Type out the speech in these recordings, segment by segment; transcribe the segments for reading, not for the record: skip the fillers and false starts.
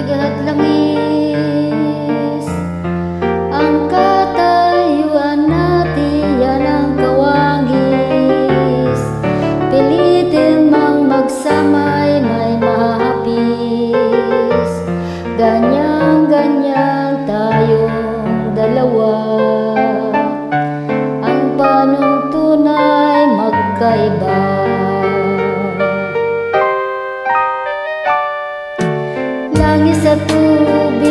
tubig at langis ang katayuan natin, yan ang kawangis. Pilitin mang magsamay, may mahapis. Ganyan-ganyan tayong dalawa, ang panuntunay magkaiba. Langis at tubig,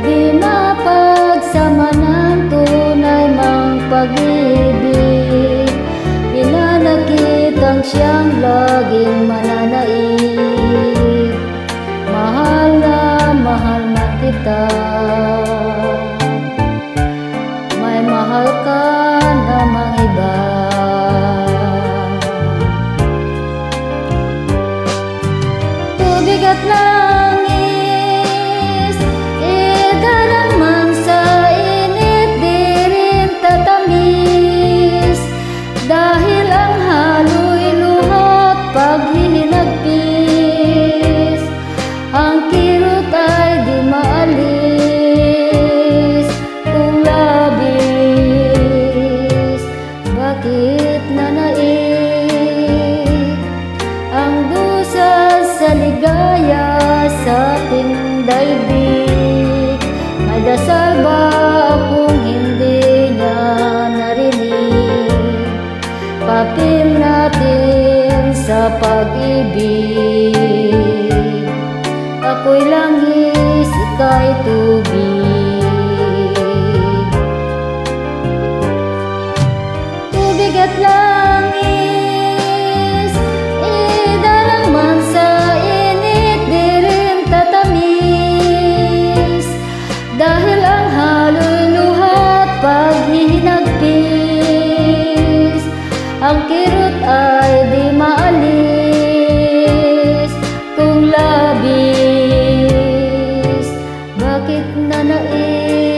di mapagsama ng tunay mang pag-ibig. Pinanakit ang siyang laging mananaig. Mahal na kita, may mahal ka namang iba. Tubig at langis, idalang man sa init, di rin tatamis. Dahil ang halo'y luhat paghihinagpis, ang kirot ay di maalis kung labis. Bakit nanaig ang dusa sa ligaya sa ating daigdig? May dasal ba kung hindi niya narinig? Papel natin sa pag-ibig. Ako'y langis, ika'y tubig. Tubig at langis, idalang man sa init, di rin tatamis. Dahil ang halo'y luhat paghihinagpis, ang kirot ay di maalis kung labis. Bakit nanaig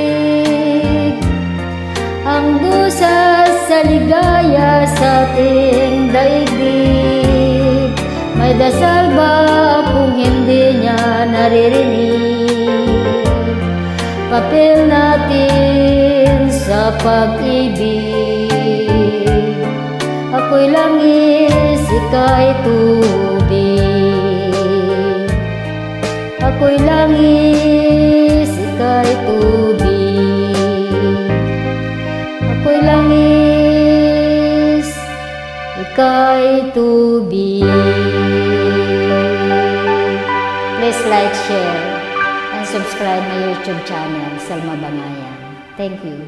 ang dusa sa ligaya sa ating daigdig? May dasal ba kung hindi niya naririnig? Papel natin sa pag-ibig. Ako'y langis, ika'y tubig. Ako'y langis, ika'y tubig. Ako'y langis, ika'y tubig. Please like, share, and subscribe my YouTube channel, Salma Bangayan. Thank you.